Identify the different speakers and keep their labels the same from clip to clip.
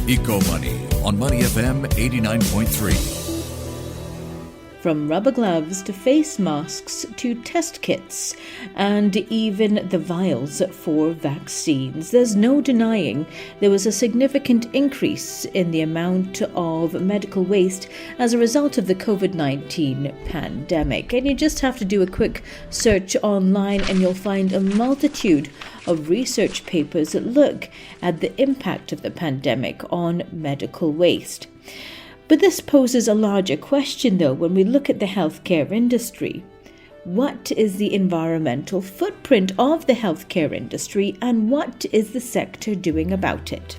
Speaker 1: Eco Money on Money FM 89.3.
Speaker 2: From rubber gloves to face masks to test kits and even the vials for vaccines, there's no denying there was a significant increase in the amount of medical waste as a result of the COVID-19 pandemic. And you just have to do a quick search online and you'll find a multitude of research papers that look at the impact of the pandemic on medical waste. But this poses a larger question, though, when we look at the healthcare industry. What is the environmental footprint of the healthcare industry, and what is the sector doing about it?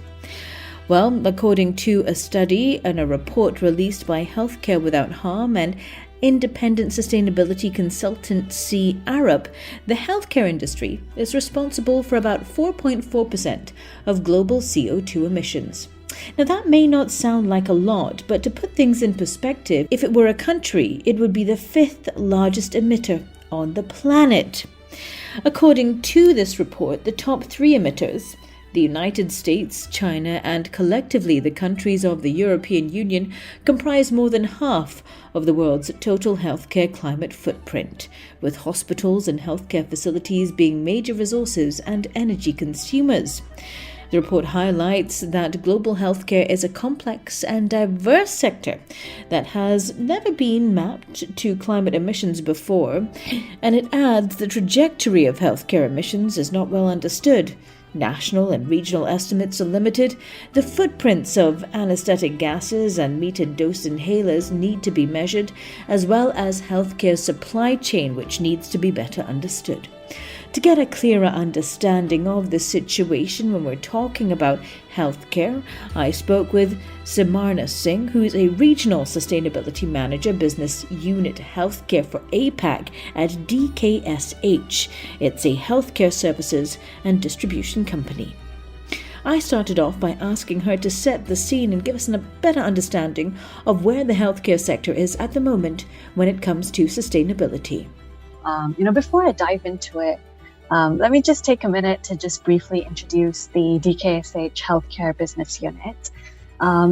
Speaker 2: Well, according to a study and a report released by Healthcare Without Harm and independent sustainability consultancy Arup, the healthcare industry is responsible for about 4.4% of global CO2 emissions. Now, that may not sound like a lot, but to put things in perspective, if it were a country, it would be the 5th largest emitter on the planet. According to this report, the top 3 emitters, the United States, China, and collectively the countries of the European Union, comprise more than half of the world's total healthcare climate footprint, with hospitals and healthcare facilities being major resources and energy consumers. The report highlights that global healthcare is a complex and diverse sector that has never been mapped to climate emissions before, and it adds the trajectory of healthcare emissions is not well understood. National and regional estimates are limited. The footprints of anesthetic gases and metered dose inhalers need to be measured, as well as healthcare supply chain, which needs to be better understood. To get a clearer understanding of the situation when we're talking about healthcare, I spoke with Simarna Singh, who is a Regional Sustainability Manager, Business Unit Healthcare for APAC at DKSH. It's a healthcare services and distribution company. I started off by asking her to set the scene and give us a better understanding of where the healthcare sector is at the moment when it comes to sustainability.
Speaker 3: Before I dive into it, let me just take a minute to just briefly introduce the DKSH Healthcare Business Unit.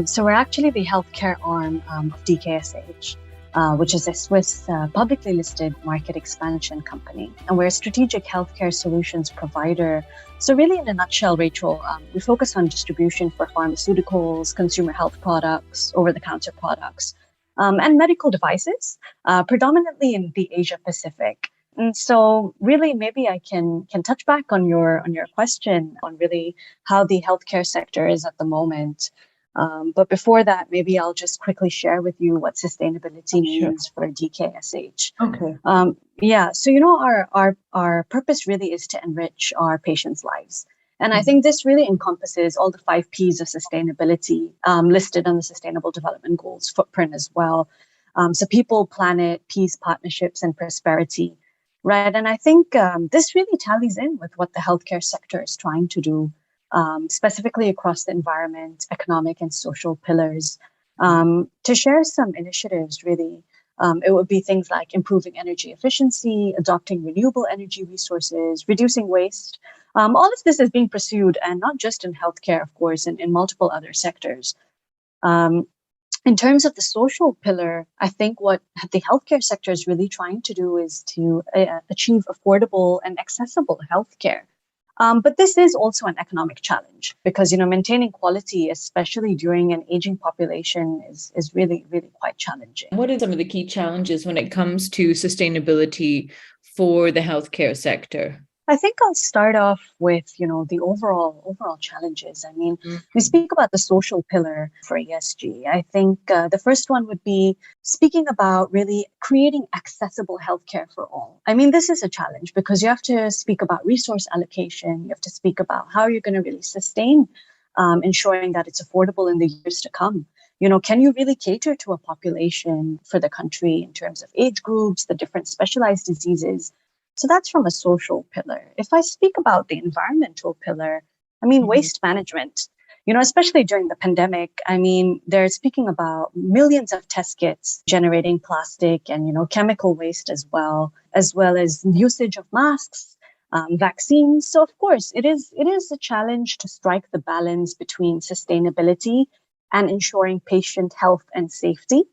Speaker 3: So we're actually the healthcare arm of DKSH, which is a Swiss publicly listed market expansion company. And we're a strategic healthcare solutions provider. So really in a nutshell, Rachel, we focus on distribution for pharmaceuticals, consumer health products, over-the-counter products, and medical devices, predominantly in the Asia Pacific. And so really maybe I can touch back on your question on really how the healthcare sector is at the moment. But before that, maybe I'll just quickly share with you what sustainability means for DKSH.
Speaker 2: Okay.
Speaker 3: So our purpose really is to enrich our patients' lives. And I think this really encompasses all the 5 Ps of sustainability listed on the Sustainable Development Goals footprint as well. So people, planet, peace, partnerships, and prosperity. Right. And I think this really tallies in with what the healthcare sector is trying to do, specifically across the environment, economic and social pillars. To share some initiatives, really, it would be things like improving energy efficiency, adopting renewable energy resources, reducing waste. All of this is being pursued, and not just in healthcare, of course, and in multiple other sectors. In terms of the social pillar, I think what the healthcare sector is really trying to do is to achieve affordable and accessible healthcare. But this is also an economic challenge because, maintaining quality, especially during an aging population, is really, really quite challenging.
Speaker 2: What are some of the key challenges when it comes to sustainability for the healthcare sector?
Speaker 3: I think I'll start off with, the overall challenges. I mean, we speak about the social pillar for ESG. I think the first one would be speaking about really creating accessible healthcare for all. I mean, this is a challenge because you have to speak about resource allocation. You have to speak about how you're going to really sustain ensuring that it's affordable in the years to come. Can you really cater to a population for the country in terms of age groups, the different specialized diseases? So that's from a social pillar. If I speak about the environmental pillar, waste management, especially during the pandemic, they're speaking about millions of test kits generating plastic and, chemical waste as well as usage of masks, vaccines. So of course, it is a challenge to strike the balance between sustainability and ensuring patient health and safety.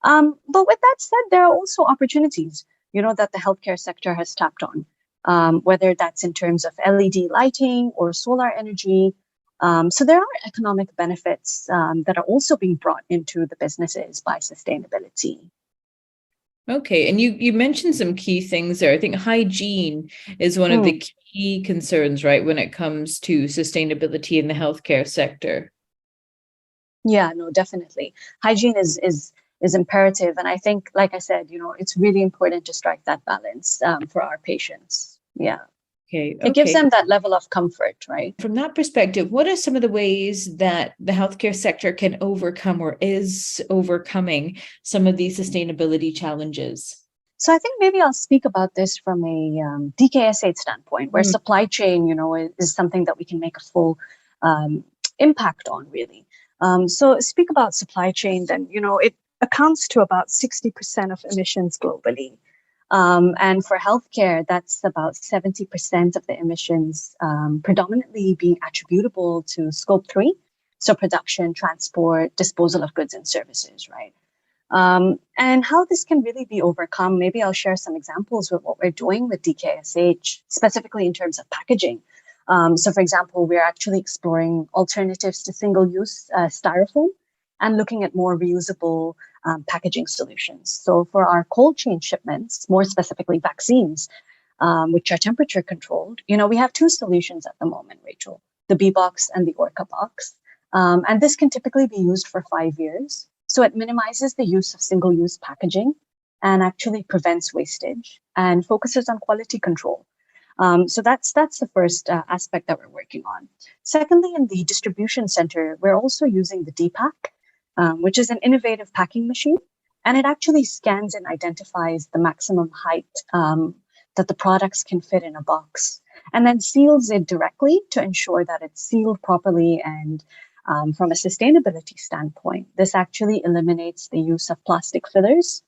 Speaker 3: But with that said, there are also opportunities, that the healthcare sector has tapped on, whether that's in terms of LED lighting or solar energy. So there are economic benefits that are also being brought into the businesses by sustainability.
Speaker 2: Okay, and you mentioned some key things there. I think hygiene is one of the key concerns, right, when it comes to sustainability in the healthcare sector.
Speaker 3: Yeah, no, definitely. Hygiene is imperative, and I think, like I said, it's really important to strike that balance for our patients. Yeah.
Speaker 2: Okay.
Speaker 3: It gives them that level of comfort, right?
Speaker 2: From that perspective, what are some of the ways that the healthcare sector can overcome or is overcoming some of these sustainability challenges?
Speaker 3: So I think maybe I'll speak about this from a DKSH standpoint, where supply chain, is something that we can make a full impact on, really. So speak about supply chain, then, it accounts to about 60% of emissions globally. And for healthcare, that's about 70% of the emissions, predominantly being attributable to scope 3. So production, transport, disposal of goods and services, right? And how this can really be overcome, maybe I'll share some examples with what we're doing with DKSH, specifically in terms of packaging. So for example, we're actually exploring alternatives to single-use styrofoam and looking at more reusable packaging solutions. So for our cold chain shipments, more specifically vaccines, which are temperature controlled, we have 2 solutions at the moment, Rachel, the B box and the Orca box. And this can typically be used for 5 years. So it minimizes the use of single-use packaging and actually prevents wastage and focuses on quality control. So that's the first aspect that we're working on. Secondly, in the distribution center, we're also using the DPAC, which is an innovative packing machine, and it actually scans and identifies the maximum height that the products can fit in a box, and then seals it directly to ensure that it's sealed properly. And from a sustainability standpoint, this actually eliminates the use of plastic fillers.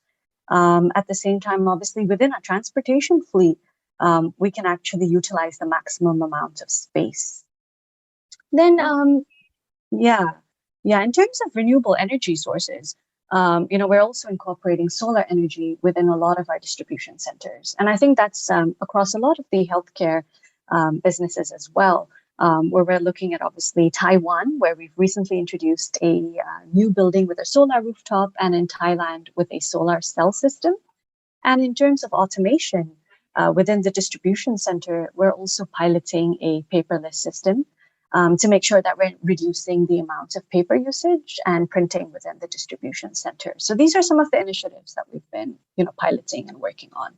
Speaker 3: At the same time, obviously, within a transportation fleet, we can actually utilize the maximum amount of space. Then, in terms of renewable energy sources, we're also incorporating solar energy within a lot of our distribution centers. And I think that's across a lot of the healthcare businesses as well, where we're looking at, obviously, Taiwan, where we've recently introduced a new building with a solar rooftop, and in Thailand with a solar cell system. And in terms of automation, within the distribution center, we're also piloting a paperless system to make sure that we're reducing the amount of paper usage and printing within the distribution center. So these are some of the initiatives that we've been, piloting and working on.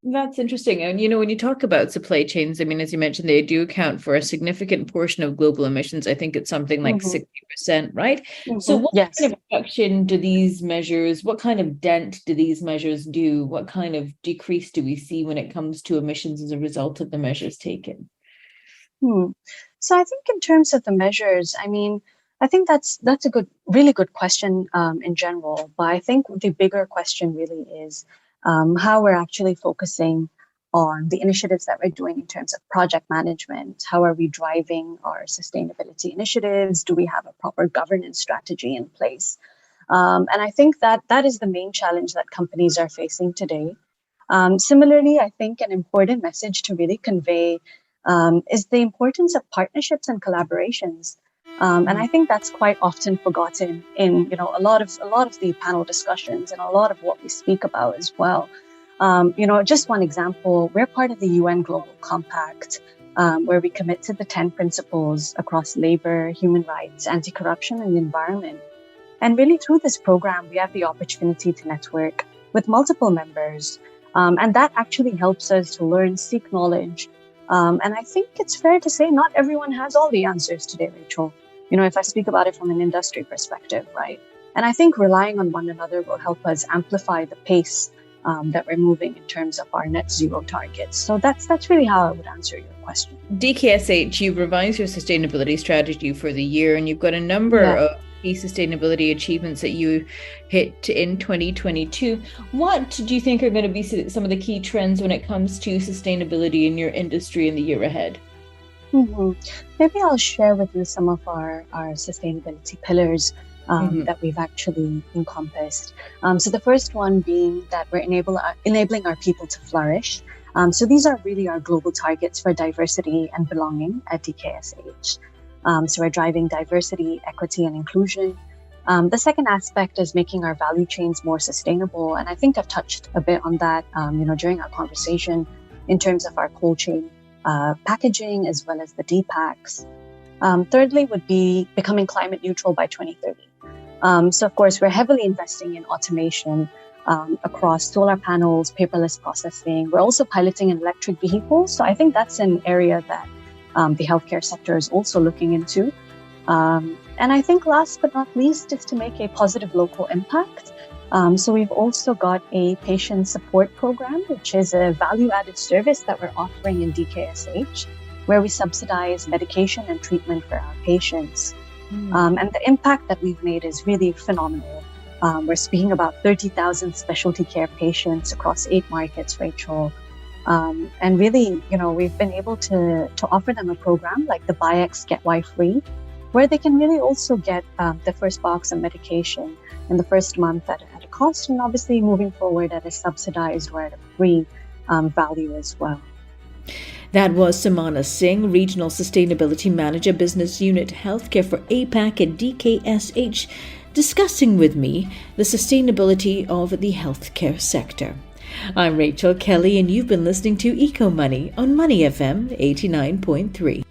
Speaker 2: That's interesting. And, when you talk about supply chains, I mean, as you mentioned, they do account for a significant portion of global emissions. I think it's something like 60%, right? So what kind of reduction do these measures, what kind of dent do these measures do? What kind of decrease do we see when it comes to emissions as a result of the measures taken?
Speaker 3: So I think in terms of the measures, I think that's a really good question in general. But I think the bigger question really is how we're actually focusing on the initiatives that we're doing in terms of project management. How are we driving our sustainability initiatives? Do we have a proper governance strategy in place? And I think that is the main challenge that companies are facing today. Similarly, I think an important message to really convey is the importance of partnerships and collaborations. And I think that's quite often forgotten in a lot of the panel discussions and a lot of what we speak about as well. Just one example, we're part of the UN Global Compact, where we commit to the 10 principles across labor, human rights, anti-corruption, and the environment. And really through this program, we have the opportunity to network with multiple members. And that actually helps us to learn, seek knowledge. And I think it's fair to say not everyone has all the answers today, Rachel. If I speak about it from an industry perspective, right? And I think relying on one another will help us amplify the pace that we're moving in terms of our net zero targets. So that's really how I would answer your question.
Speaker 2: DKSH, you revised your sustainability strategy for the year, and you've got a number of key sustainability achievements that you hit in 2022. What do you think are going to be some of the key trends when it comes to sustainability in your industry in the year ahead?
Speaker 3: Maybe I'll share with you some of our sustainability pillars that we've actually encompassed. So the first one being that we're enabling our people to flourish. So these are really our global targets for diversity and belonging at DKSH. So we're driving diversity, equity, and inclusion. The second aspect is making our value chains more sustainable. And I think I've touched a bit on that, during our conversation in terms of our cold chain packaging as well as the DPACs. Thirdly would be becoming climate neutral by 2030. So of course, we're heavily investing in automation across solar panels, paperless processing. We're also piloting in electric vehicles. So I think that's an area that the healthcare sector is also looking into. And I think last but not least is to make a positive local impact. So we've also got a patient support program, which is a value-added service that we're offering in DKSH, where we subsidize medication and treatment for our patients. And the impact that we've made is really phenomenal. We're speaking about 30,000 specialty care patients across 8 markets, Rachel. And really, we've been able to offer them a program like the Buy X, Get Y Free, where they can really also get the first box of medication in the first month at a cost, and obviously moving forward at a subsidized or at a free value as well.
Speaker 2: That was Samana Singh, Regional Sustainability Manager, Business Unit Healthcare for APAC and DKSH, discussing with me the sustainability of the healthcare sector. I'm Rachel Kelly, and you've been listening to Eco Money on Money FM 89.3.